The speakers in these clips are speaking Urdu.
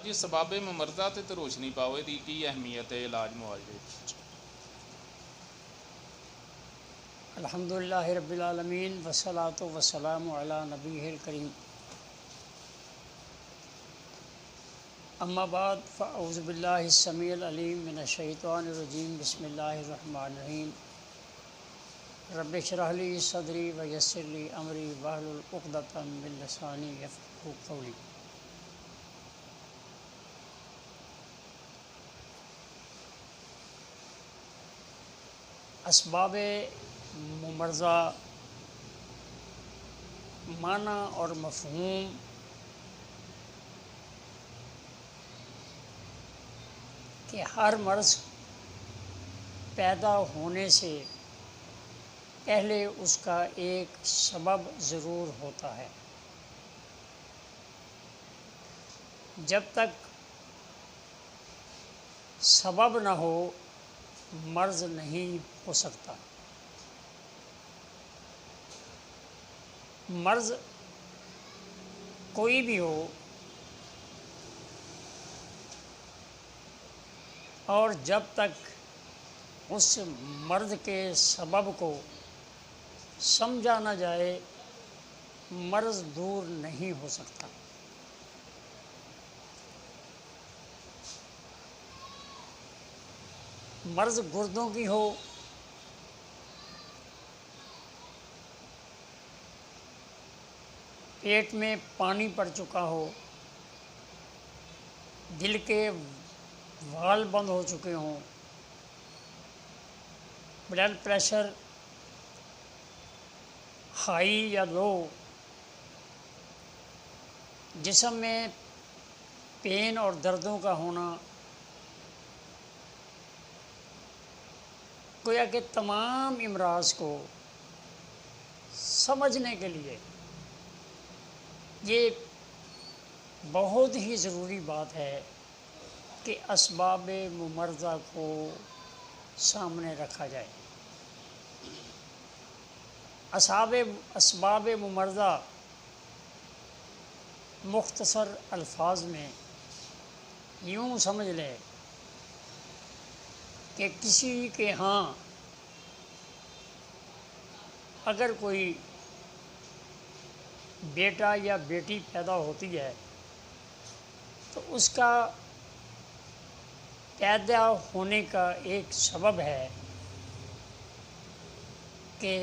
جی سباب ممرضہ تے روشنی پاؤ دی کی اہمیت ہے علاج معالجے؟ الحمدللہ رب العالمین والصلاة والسلام علی نبیہ الکریم، اما بعد فاعوذ باللہ السمیع العلیم من الشیطان الرجیم، بسم اللہ الرحمن الرحیم۔ رب اشرح لی صدری ویسر لی امری واحلل عقدۃ من لسانی یفقہوا قولی۔ اسباب ممرضہ معنی اور مفہوم کہ ہر مرض پیدا ہونے سے پہلے اس کا ایک سبب ضرور ہوتا ہے۔ جب تک سبب نہ ہو مرض نہیں ہو سکتا۔ مرض کوئی بھی ہو اور جب تک اس مرض کے سبب کو سمجھا نہ جائے مرض دور نہیں ہو سکتا۔ مرض گردوں کی ہو، پیٹ میں پانی پڑ چکا ہو، دل کے وال بند ہو چکے ہوں، بلڈ پریشر ہائی یا لو، جسم میں پین اور دردوں کا ہونا، گویا کہ تمام امراض کو سمجھنے کے لیے یہ بہت ہی ضروری بات ہے کہ اسباب ممرضہ کو سامنے رکھا جائے۔ اسباب ممرضہ مختصر الفاظ میں یوں سمجھ لے کہ کسی کے ہاں اگر کوئی بیٹا یا بیٹی پیدا ہوتی ہے تو اس کا پیدا ہونے کا ایک سبب ہے کہ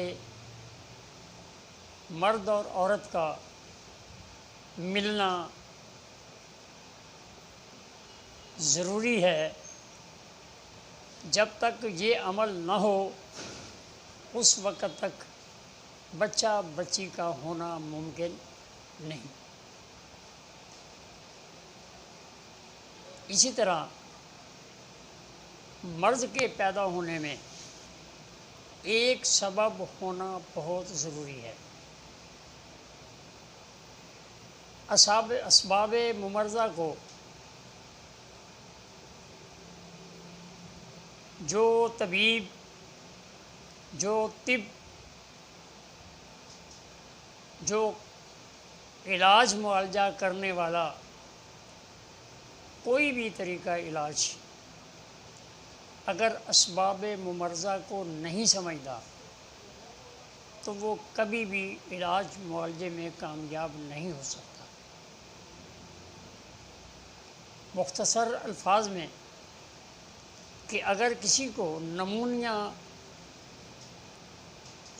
مرد اور عورت کا ملنا ضروری ہے۔ جب تک یہ عمل نہ ہو اس وقت تک بچہ بچی کا ہونا ممکن نہیں۔ اسی طرح مرض کے پیدا ہونے میں ایک سبب ہونا بہت ضروری ہے۔ اسباب ممرضہ کو جو طب جو علاج معالجہ کرنے والا کوئی بھی طریقہ علاج اگر اسباب ممرضہ کو نہیں سمجھتا تو وہ کبھی بھی علاج معالجے میں کامیاب نہیں ہو سکتا۔ مختصر الفاظ میں کہ اگر کسی کو نمونیا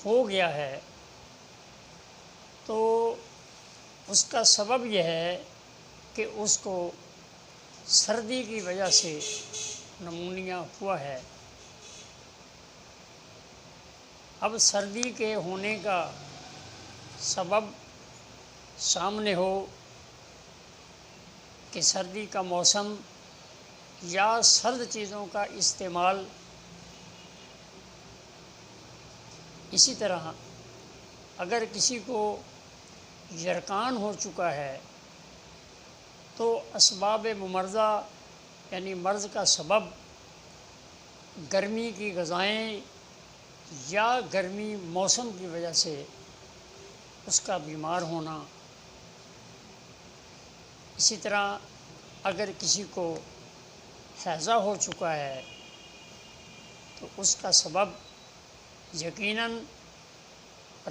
ہو گیا ہے تو اس کا سبب یہ ہے کہ اس کو سردی کی وجہ سے نمونیا ہوا ہے۔ اب سردی کے ہونے کا سبب سامنے ہو کہ سردی کا موسم یا سرد چیزوں کا استعمال، اسی طرح اگر کسی کو یرقان ہو چکا ہے تو اسباب ممرضہ یعنی مرض کا سبب گرمی کی غذائیں یا گرمی موسم کی وجہ سے اس کا بیمار ہونا، اسی طرح اگر کسی کو حیضہ ہو چکا ہے تو اس کا سبب یقیناً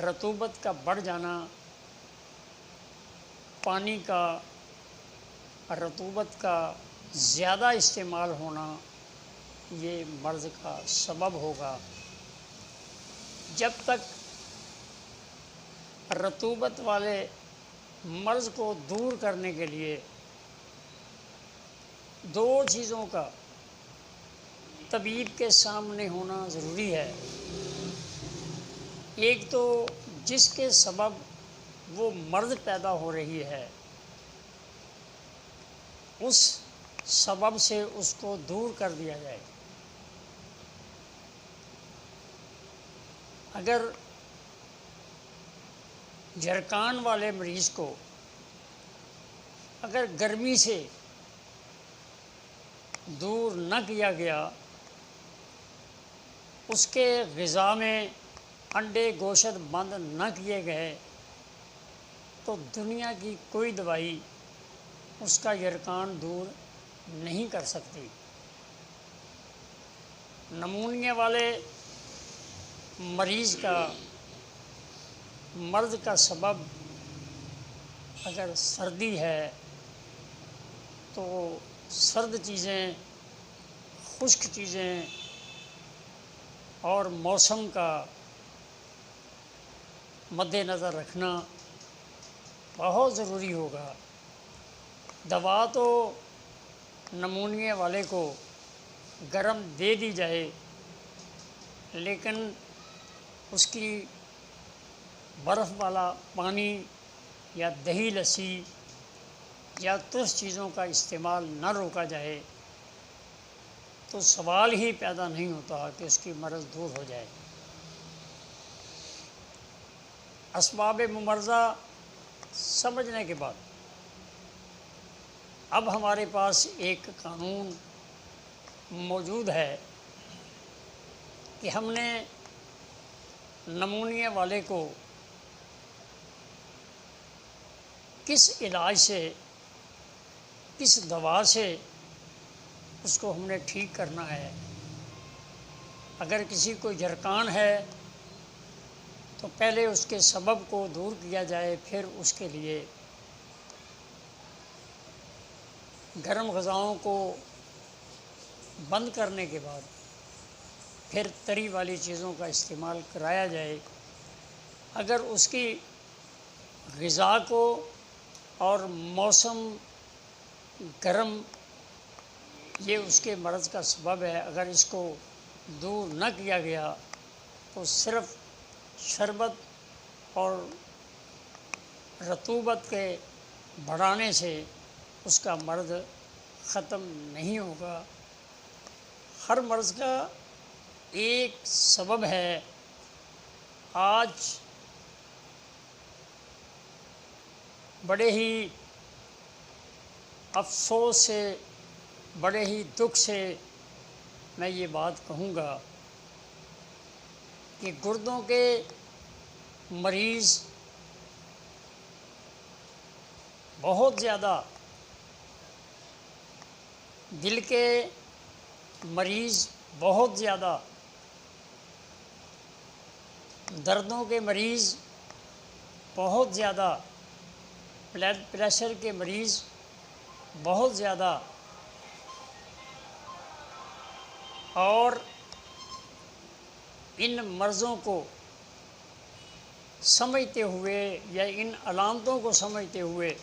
رطوبت کا بڑھ جانا، پانی کا، رطوبت کا زیادہ استعمال ہونا یہ مرض کا سبب ہوگا۔ جب تک رطوبت والے مرض کو دور کرنے کے لیے دو چیزوں کا طبیب کے سامنے ہونا ضروری ہے۔ ایک تو جس کے سبب وہ مرض پیدا ہو رہی ہے اس سبب سے اس کو دور کر دیا جائے۔ اگر جرکان والے مریض کو اگر گرمی سے دور نہ کیا گیا، اس کے غذا میں انڈے گوشت بند نہ کیے گئے، تو دنیا کی کوئی دوائی اس کا یرقان دور نہیں کر سکتی۔ نمونیا والے مریض کا مرض کا سبب اگر سردی ہے تو سرد چیزیں، خشک چیزیں اور موسم کا مد نظر رکھنا بہت ضروری ہوگا۔ دوا تو نمونیا والے کو گرم دے دی جائے، لیکن اس کی برف والا پانی یا دہی لسی یا ترش چیزوں کا استعمال نہ روکا جائے تو سوال ہی پیدا نہیں ہوتا کہ اس کی مرض دور ہو جائے۔ اسباب ممرضہ سمجھنے کے بعد اب ہمارے پاس ایک قانون موجود ہے کہ ہم نے نمونیا والے کو کس علاج سے، کس دوا سے اس کو ہم نے ٹھیک کرنا ہے۔ اگر کسی کو یرقان ہے تو پہلے اس کے سبب کو دور کیا جائے، پھر اس کے لیے گرم غذاؤں کو بند کرنے کے بعد پھر تری والی چیزوں کا استعمال کرایا جائے۔ اگر اس کی غذا کو اور موسم گرم یہ اس کے مرض کا سبب ہے، اگر اس کو دور نہ کیا گیا تو صرف شربت اور رطوبت کے بڑھانے سے اس کا مرض ختم نہیں ہوگا۔ ہر مرض کا ایک سبب ہے۔ آج بڑے ہی افسوس سے، بڑے ہی دکھ سے میں یہ بات کہوں گا کہ گردوں کے مریض بہت زیادہ، دل کے مریض بہت زیادہ، دردوں کے مریض بہت زیادہ، بلڈ پریشر کے مریض بہت زیادہ، اور ان مرضوں کو سمجھتے ہوئے یا ان علامتوں کو سمجھتے ہوئے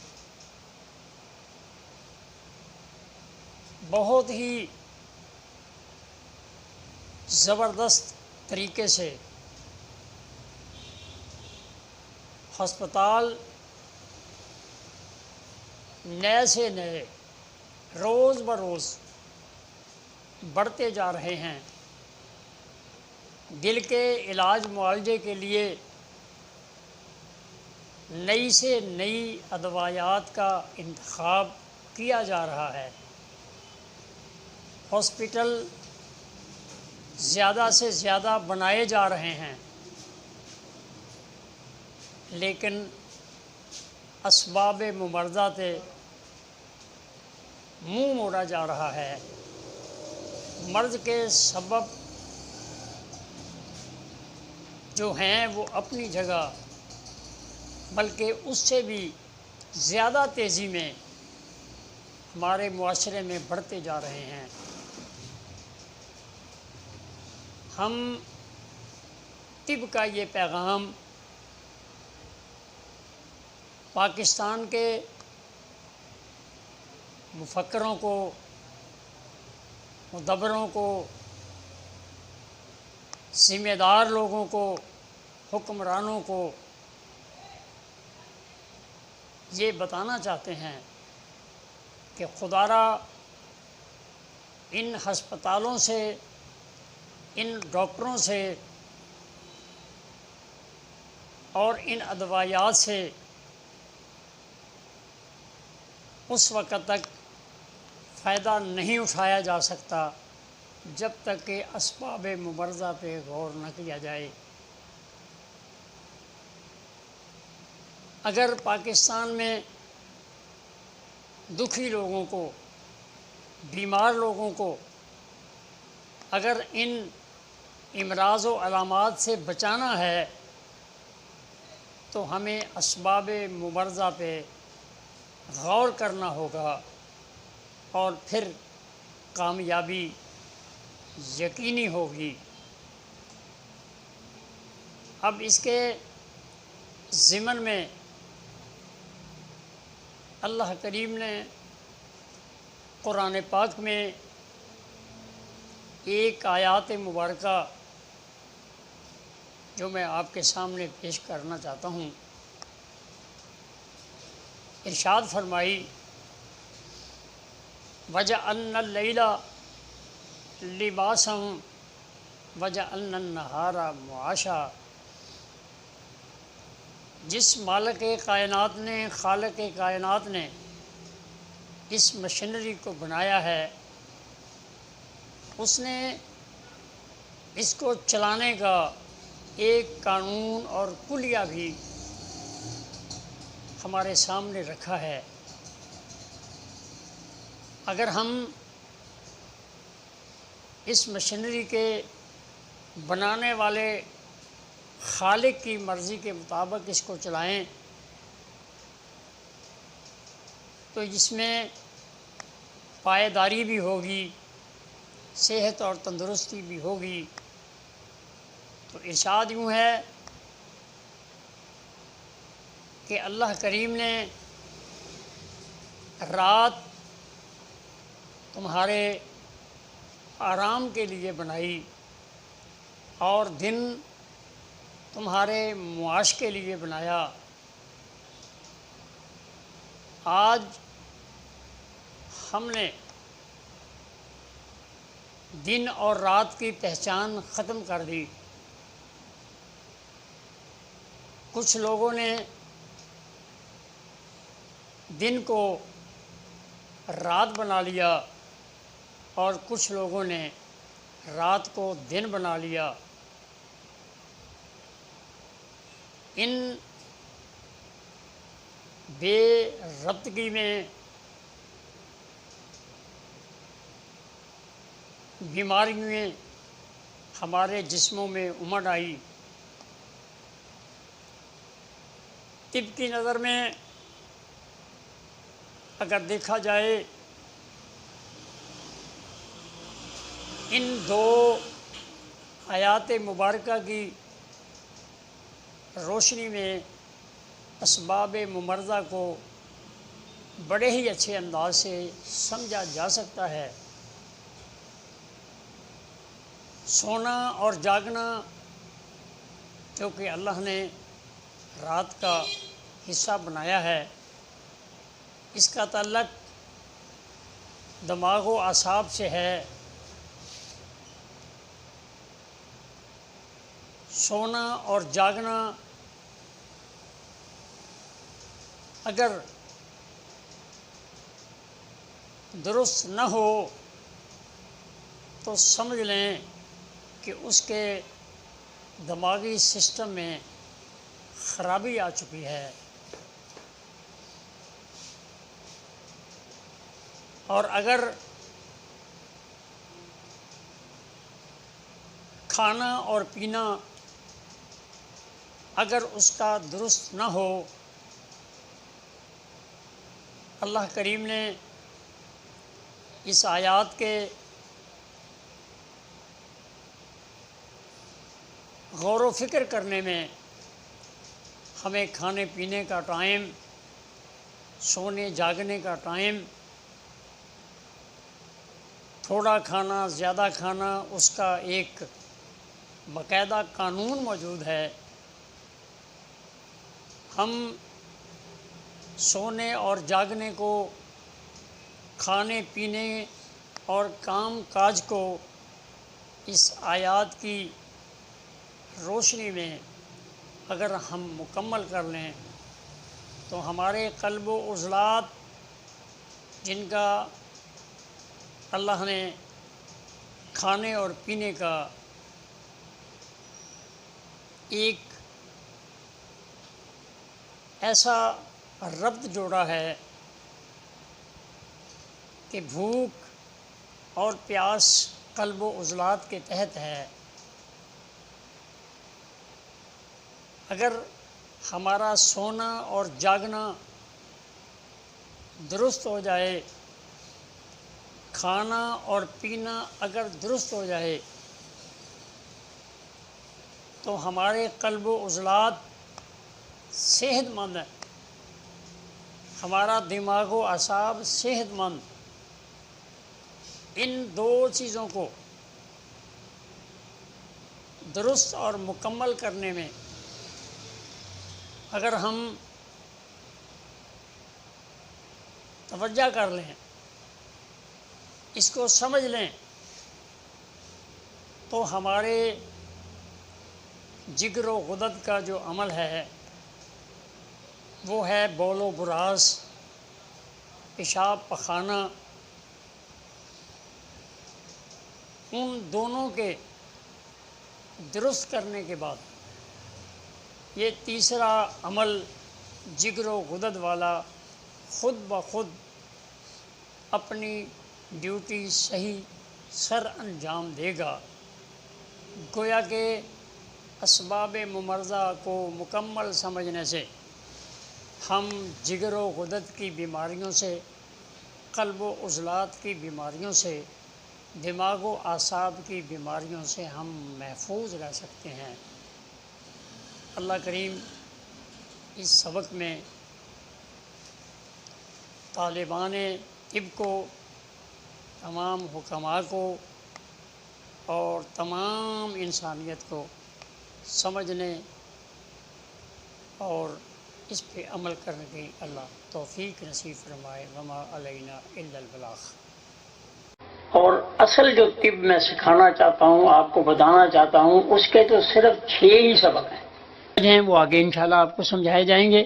بہت ہی زبردست طریقے سے ہسپتال نئے سے نئے روز بروز بڑھتے جا رہے ہیں۔ دل کے علاج معالجے کے لیے نئی سے نئی ادویات کا انتخاب کیا جا رہا ہے۔ ہاسپٹل زیادہ سے زیادہ بنائے جا رہے ہیں، لیکن اسباب ممرضہ منہ موڑا جا رہا ہے۔ مرض کے سبب جو ہیں وہ اپنی جگہ، بلکہ اس سے بھی زیادہ تیزی میں ہمارے معاشرے میں بڑھتے جا رہے ہیں۔ ہم طب کا یہ پیغام پاکستان کے مفکروں کو، مدبروں کو، ذمہ دار لوگوں کو، حکمرانوں کو یہ بتانا چاہتے ہیں کہ خدا را ان ہسپتالوں سے، ان ڈاکٹروں سے اور ان ادویات سے اس وقت تک فائدہ نہیں اٹھایا جا سکتا جب تک کہ اسباب مبرزہ پہ غور نہ کیا جائے۔ اگر پاکستان میں دکھی لوگوں کو، بیمار لوگوں کو اگر ان امراض و علامات سے بچانا ہے تو ہمیں اسباب مبرزہ پہ غور کرنا ہوگا اور پھر کامیابی یقینی ہوگی۔ اب اس کے ضمن میں اللہ کریم نے قرآن پاک میں ایک آیات مبارکہ جو میں آپ کے سامنے پیش کرنا چاہتا ہوں، ارشاد فرمائی وَجَعَلْنَا اللَّيْلَ لِبَاسًا وَجَعَلْنَا النَّهَارَ مُعَاشًا۔ جس مالک کائنات نے، خالق کائنات نے اس مشینری کو بنایا ہے، اس نے اس کو چلانے کا ایک قانون اور کلیہ بھی ہمارے سامنے رکھا ہے۔ اگر ہم اس مشینری کے بنانے والے خالق کی مرضی کے مطابق اس کو چلائیں تو اس میں پائیداری بھی ہوگی، صحت اور تندرستی بھی ہوگی۔ تو ارشاد یوں ہے کہ اللہ کریم نے رات تمہارے آرام کے لیے بنائی اور دن تمہارے معاش کے لیے بنایا۔ آج ہم نے دن اور رات کی پہچان ختم کر دی۔ کچھ لوگوں نے دن کو رات بنا لیا اور کچھ لوگوں نے رات کو دن بنا لیا۔ ان بے ربطگی میں بیماریاں ہمارے جسموں میں امڑ آئی۔ طب کی نظر میں اگر دیکھا جائے، ان دو آیات مبارکہ کی روشنی میں اسباب ممرضہ کو بڑے ہی اچھے انداز سے سمجھا جا سکتا ہے۔ سونا اور جاگنا جو کہ اللہ نے رات کا حصہ بنایا ہے، اس کا تعلق دماغ و اعصاب سے ہے۔ سونا اور جاگنا اگر درست نہ ہو تو سمجھ لیں کہ اس کے دماغی سسٹم میں خرابی آ چکی ہے۔ اور اگر کھانا اور پینا اگر اس کا درست نہ ہو، اللہ کریم نے اس آیات کے غور و فکر کرنے میں ہمیں کھانے پینے کا ٹائم، سونے جاگنے کا ٹائم، تھوڑا کھانا زیادہ کھانا، اس کا ایک باقاعدہ قانون موجود ہے۔ ہم سونے اور جاگنے کو، کھانے پینے اور کام کاج کو اس آیات کی روشنی میں اگر ہم مکمل کر لیں تو ہمارے قلب و عضلات، جن کا اللہ نے کھانے اور پینے کا ایک ایسا ربط جوڑا ہے کہ بھوک اور پیاس قلب و عضلات کے تحت ہے، اگر ہمارا سونا اور جاگنا درست ہو جائے، کھانا اور پینا اگر درست ہو جائے، تو ہمارے قلب و عضلات صحت مند ہیں، ہمارا دماغ و اعصاب صحت مند۔ ان دو چیزوں کو درست اور مکمل کرنے میں اگر ہم توجہ کر لیں، اس کو سمجھ لیں، تو ہمارے جگر و غدد کا جو عمل ہے وہ ہے بول و براز، پیشاب پخانہ، ان دونوں کے درست کرنے کے بعد یہ تیسرا عمل جگر و غدد والا خود بخود اپنی ڈیوٹی صحیح سر انجام دے گا۔ گویا کہ اسباب ممرضہ کو مکمل سمجھنے سے ہم جگر و غدد کی بیماریوں سے، قلب و عضلات کی بیماریوں سے، دماغ و اعصاب کی بیماریوں سے ہم محفوظ رہ سکتے ہیں۔ اللہ کریم اس سبق میں طالبان طب کو، تمام حکماء کو اور تمام انسانیت کو سمجھنے اور اس پہ عمل کرنے کی اللہ توفیق نصیب فرمائے۔ وما علینا الا البلاغ۔ اور اصل جو طب میں سکھانا چاہتا ہوں، آپ کو بتانا چاہتا ہوں، اس کے تو صرف 6 ہی سبق ہیں، وہ آگے انشاءاللہ آپ کو سمجھائے جائیں گے۔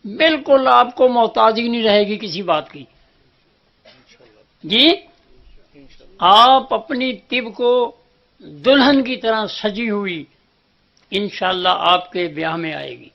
بالکل آپ کو محتاجی نہیں رہے گی کسی بات کی۔ جی، آپ اپنی طب کو دلہن کی طرح سجی ہوئی انشاءاللہ آپ کے بیاہ میں آئے گی۔